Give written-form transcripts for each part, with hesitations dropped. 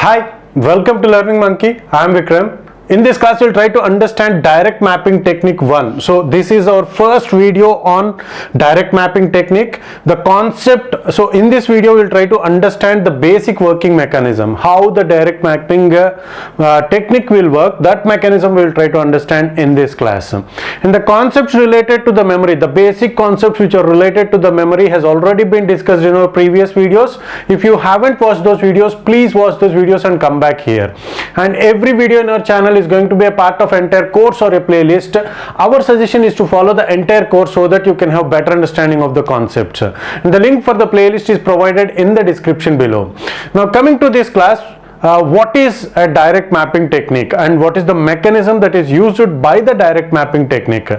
Hi, welcome to Learning Monkey. I am Vikram. In this class, we'll try to understand direct mapping technique 1. So this is our first video on direct mapping technique. The concept, so in this video, we'll try to understand the basic working mechanism, how the direct mapping technique will work. That mechanism we'll try to understand in this class. And the concepts related to the memory, the basic concepts which are related to the memory has already been discussed in our previous videos. If you haven't watched those videos, please watch those videos and come back here. And every video in our channel is going to be a part of entire course or a playlist. Our suggestion is to follow the entire course so that you can have better understanding of the concepts. And the link for the playlist is provided in the description below. Now coming to this class, what is a direct mapping technique and what is the mechanism that is used by the direct mapping technique?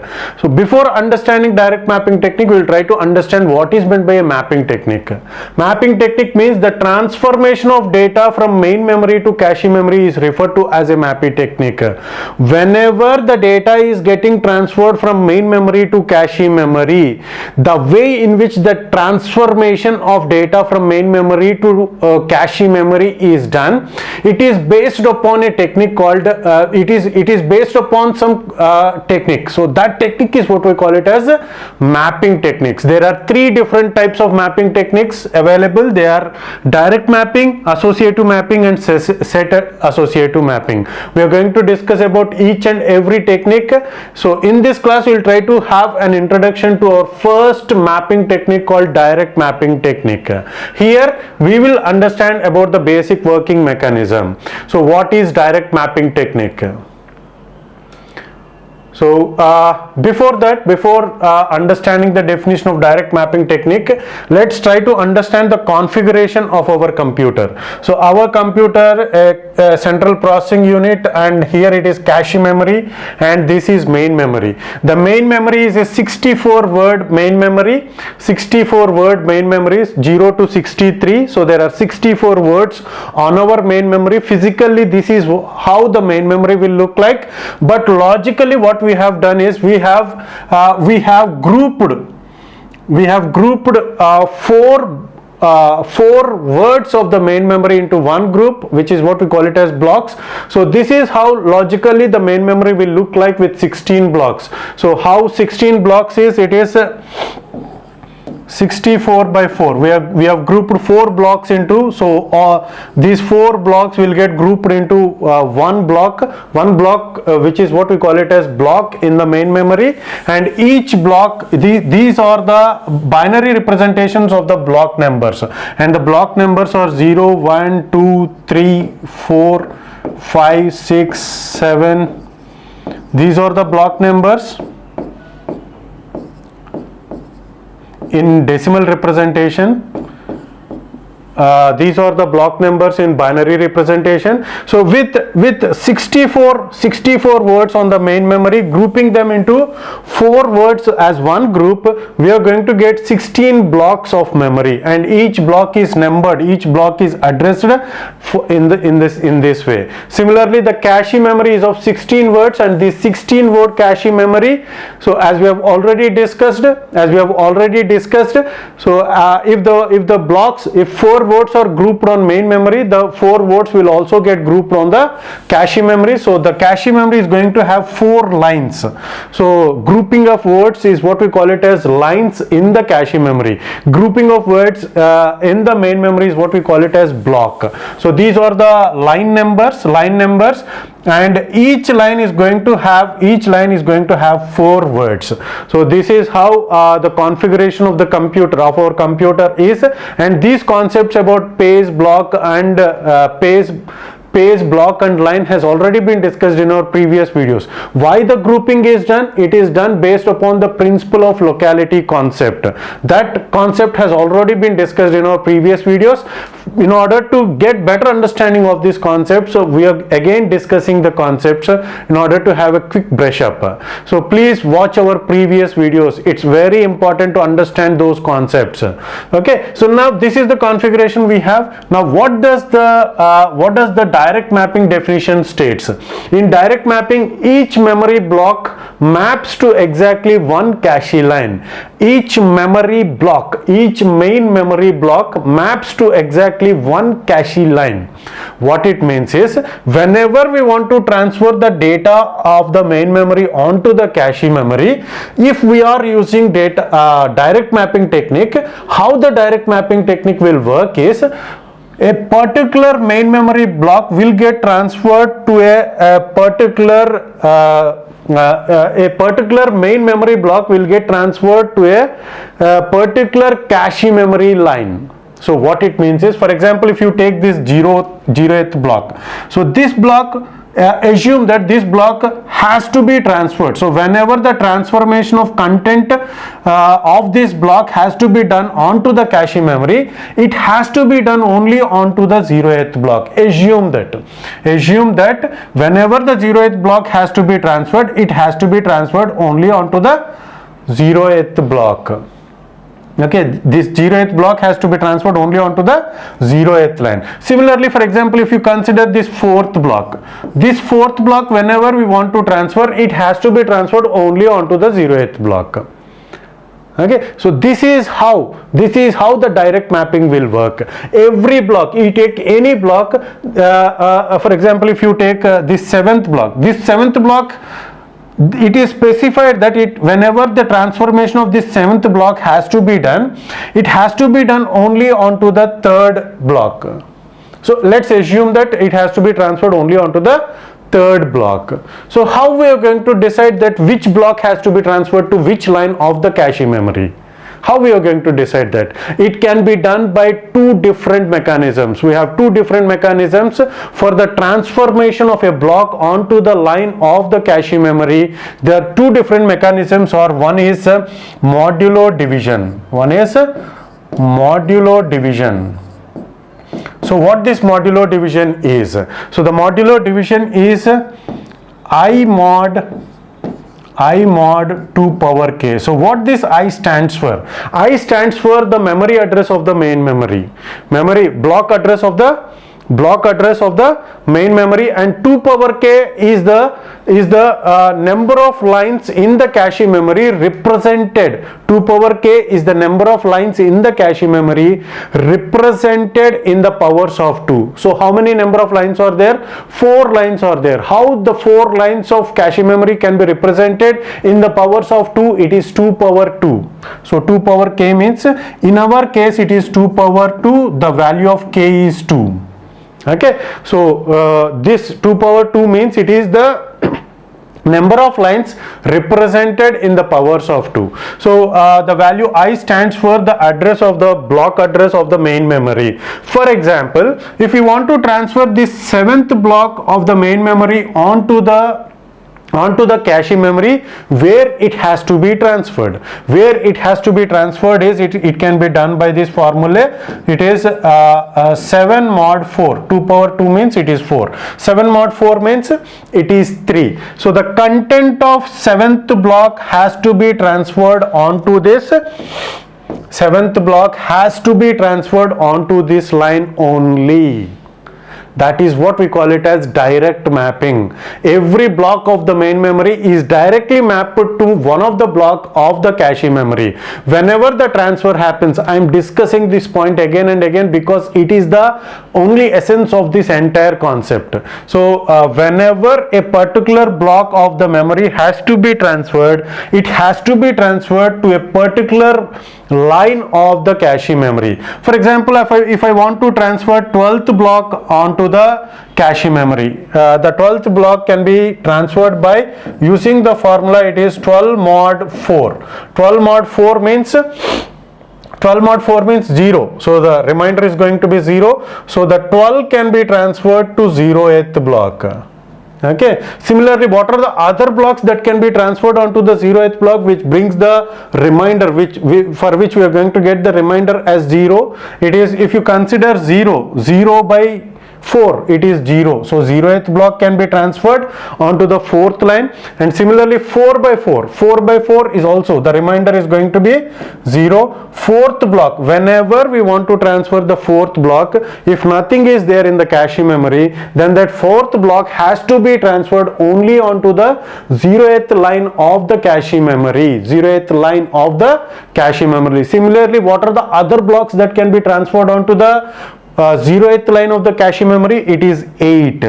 So before understanding direct mapping technique, we will try to understand what is meant by a mapping technique. Mapping technique means the transformation of data from main memory to cache memory is referred to as a mapping technique. Whenever the data is getting transferred from main memory to cache memory, the way in which the transformation of data from main memory to cache memory is done, it is based upon a technique called it is based upon some technique. So that technique is what we call it as mapping techniques. There are three different types of mapping techniques available. They are direct mapping, associative mapping, and set associative mapping. We are going to discuss about each and every technique. So in this class, we will try to have an introduction to our first mapping technique called direct mapping technique. Here we will understand about the basic working mechanism. So what is direct mapping technique? So before understanding the definition of direct mapping technique, let's try to understand the configuration of our computer. So our computer, a central processing unit, and here it is cache memory, and this is main memory. The main memory is a 64 word main memory. 64 word main memory is 0 to 63. So there are 64 words on our main memory. Physically, this is how the main memory will look like, but logically what we have done is we have grouped four words of the main memory into one group, which is what we call it as blocks. So this is how logically the main memory will look like with 16 blocks. So how 16 blocks is, it is 64 by 4. We have grouped 4 blocks into, so these 4 blocks will get grouped into one block, which is what we call it as block in the main memory. And each block, these are the binary representations of the block numbers, and the block numbers are 0, 1, 2, 3, 4, 5, 6, 7. These are the block numbers in decimal representation. These are the block numbers in binary representation. So with 64 words on the main memory, grouping them into 4 words as one group, we are going to get 16 blocks of memory, and each block is numbered, each block is addressed in this way. Similarly, the cache memory is of 16 words, and this 16 word cache memory, so as we have already discussed, so if 4 words are grouped on main memory, the 4 words will also get grouped on the cache memory. So the cache memory is going to have 4 lines. So grouping of words is what we call it as lines in the cache memory. Grouping of words in the main memory is what we call it as block. So these are the line numbers, and each line is going to have 4 words. So this is how the configuration of our computer is, and these concepts about page, block, and page, block, and line has already been discussed in our previous videos. Why the grouping is done? It is done based upon the principle of locality concept. That concept has already been discussed in our previous videos. In order to get better understanding of this concept, so we are again discussing the concepts in order to have a quick brush up. So please watch our previous videos. It's very important to understand those concepts. Okay, so now this is the configuration we have. Now what does the direct mapping definition states? In direct mapping, each memory block maps to exactly one cache line, each memory block, each main memory block maps to exactly one cache line. What it means is, whenever we want to transfer the data of the main memory onto the cache memory, if we are using direct mapping technique, how the direct mapping technique will work is, a particular main memory block will get transferred to a particular main memory block will get transferred to a particular cache memory line. So what it means is, for example, if you take this 0th block, so this block, assume that this block has to be transferred. So whenever the transformation of content of this block has to be done onto the cache memory, it has to be done only onto the 0th block. Assume that whenever the 0th block has to be transferred, it has to be transferred only onto the 0th block. Okay, this 0th block has to be transferred only onto the 0th line. Similarly, for example, if you consider this 4th block, whenever we want to transfer, it has to be transferred only onto the 0th block. Okay, so this is how the direct mapping will work. Every block, you take any block, for example, if you take this 7th block, it is specified that whenever the transformation of this 7th block has to be done, it has to be done only onto the 3rd block. So let's assume that it has to be transferred only onto the 3rd block. So how we are going to decide that which block has to be transferred to which line of the cache memory? How we are going to decide that? It can be done by two different mechanisms. We have two different mechanisms for the transformation of a block onto the line of the cache memory. There are two different mechanisms, or one is modulo division. So what this modulo division is? So the modulo division is I mod 2 power k. So what this I stands for? I stands for the memory address of the main memory, block address of the main memory, and 2 power k is the number of lines in the cache memory represented. 2 power k is the number of lines in the cache memory represented in the powers of 2. So how many number of lines are there? 4 lines are there. How the 4 lines of cache memory can be represented in the powers of 2? It is 2 power 2. So 2 power k means, in our case it is 2 power 2, the value of k is 2. Okay, so this 2 power 2 means it is the number of lines represented in the powers of 2. So the value I stands for the address of the block address of the main memory. For example, if you want to transfer this 7th block of the main memory onto the cache memory, where it has to be transferred. Where it has to be transferred is, it can be done by this formula. It is 7 mod 4. 2 power 2 means it is 4. 7 mod 4 means it is 3. So the content of 7th block has to be transferred onto this. 7th block has to be transferred onto this line only. That is what we call it as direct mapping. Every block of the main memory is directly mapped to one of the block of the cache memory. Whenever the transfer happens, I am discussing this point again and again because it is the only essence of this entire concept. So whenever a particular block of the memory has to be transferred, it has to be transferred to a particular line of the cache memory. For example, if I want to transfer 12th block onto the cache memory, the 12th block can be transferred by using the formula. It is 12 mod 4. 12 mod 4 means 0. So the remainder is going to be 0. So the 12 can be transferred to 0th block. Okay. Similarly, what are the other blocks that can be transferred onto the 0th block, which brings the remainder, for which we are going to get the remainder as 0? It is, if you consider 0 by 4, it is 0. So 0th block can be transferred onto the 4th line, and similarly 4 by 4. 4 by 4 is also, the remainder is going to be 0. 4th block, whenever we want to transfer the 4th block, if nothing is there in the cache memory, then that 4th block has to be transferred only onto the 0th line of the cache memory. 0th line of the cache memory. Similarly, what are the other blocks that can be transferred onto the 0th line of the cache memory? It is 8.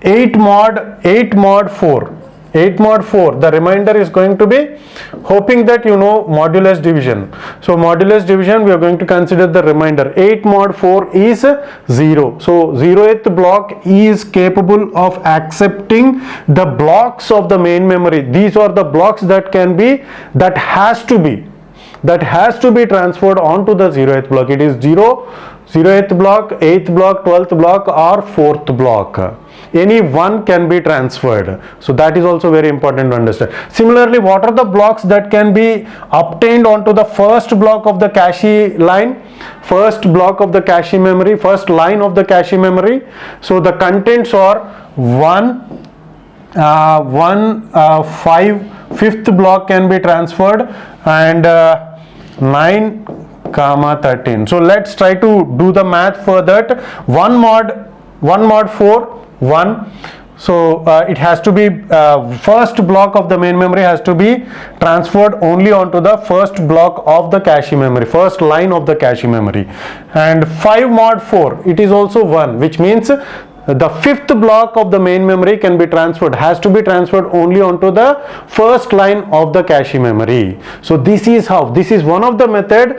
8 mod 4. 8 mod 4, the remainder is going to be, hoping that you know modulus division. So modulus division, we are going to consider the remainder. 8 mod 4 is 0. So 0th block is capable of accepting the blocks of the main memory. These are the blocks that can be, that has to be transferred onto the 0th block. It is 0th block, 8th block, 12th block, or 4th block. Any one can be transferred. So that is also very important to understand. Similarly, what are the blocks that can be obtained onto the first block of the cache line? First block of the cache memory, first line of the cache memory. So the contents are 5th block can be transferred, and 9, 13. So let's try to do the math for that. 1 mod 4, 1. So it has to be, first block of the main memory has to be transferred only onto the first block of the cache memory, first line of the cache memory. And 5 mod 4, it is also 1, which means the 5th block of the main memory can be transferred, has to be transferred only onto the first line of the cache memory. So this is how, this is one of the method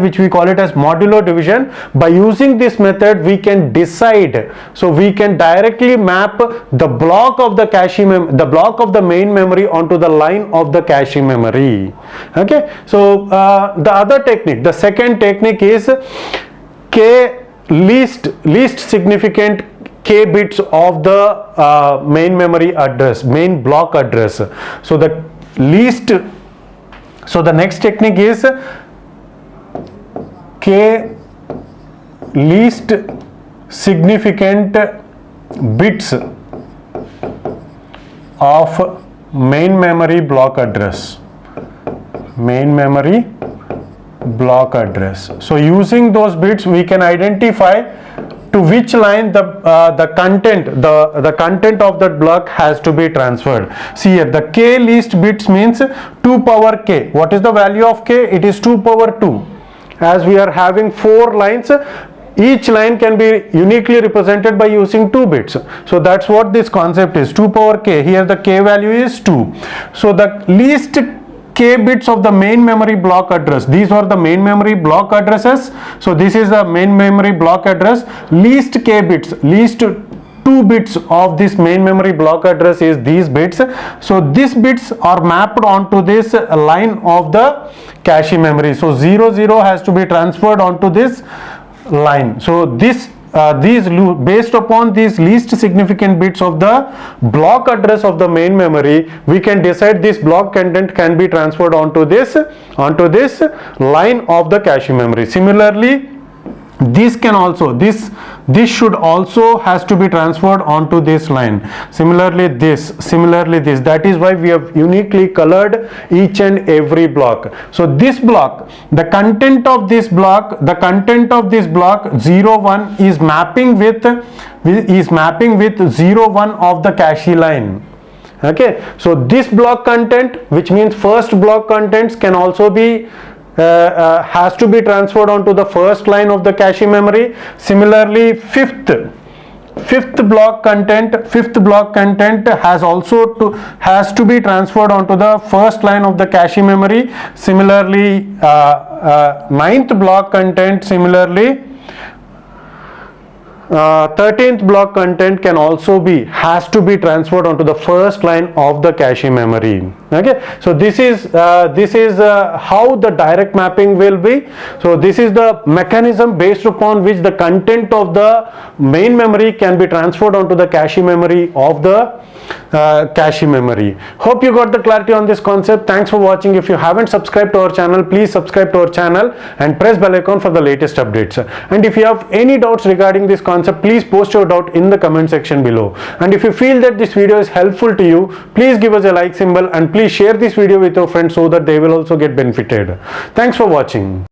which we call it as modulo division. By using this method, we can decide, so we can directly map the block of the cache the block of the main memory onto the line of the cache memory. Okay, so the other technique, the second technique is least significant k bits of the main memory address, main block address. So the next technique is k least significant bits of main memory block address. So using those bits, we can identify to which line the content of that block has to be transferred. See here, the k least bits means 2 power k. What is the value of k? It is 2 power 2. As we are having 4 lines, each line can be uniquely represented by using 2 bits. So that's what this concept is, 2 power k. Here the k value is 2. So the least k bits of the main memory block address, these are the main memory block addresses. So this is the main memory block address. Least k bits, least 2 bits of this main memory block address is these bits. So these bits are mapped onto this line of the cache memory. So 0, 0 has to be transferred onto this line. So these based upon these least significant bits of the block address of the main memory, we can decide this block content can be transferred onto this line of the cache memory. Similarly, this should also has to be transferred onto this line. Similarly this, that is why we have uniquely colored each and every block. So this block, the content of this block 01 is mapping with 01 of the cache line. Okay, so this block content, which means first block contents, can also be has to be transferred onto the first line of the cache memory. Similarly, fifth block content has to be transferred onto the first line of the cache memory. Similarly, ninth block content, similarly 13th block content can also has to be transferred onto the first line of the cache memory. Okay, so this is how the direct mapping will be. So this is the mechanism based upon which the content of the main memory can be transferred onto the cache memory of the cache memory. Hope you got the clarity on this concept. Thanks for watching. If you haven't subscribed to our channel, please subscribe to our channel and press bell icon for the latest updates. And if you have any doubts regarding this concept, concept, please post your doubt in the comment section below. And if you feel that this video is helpful to you, please give us a like symbol and please share this video with your friends so that they will also get benefited. Thanks for watching.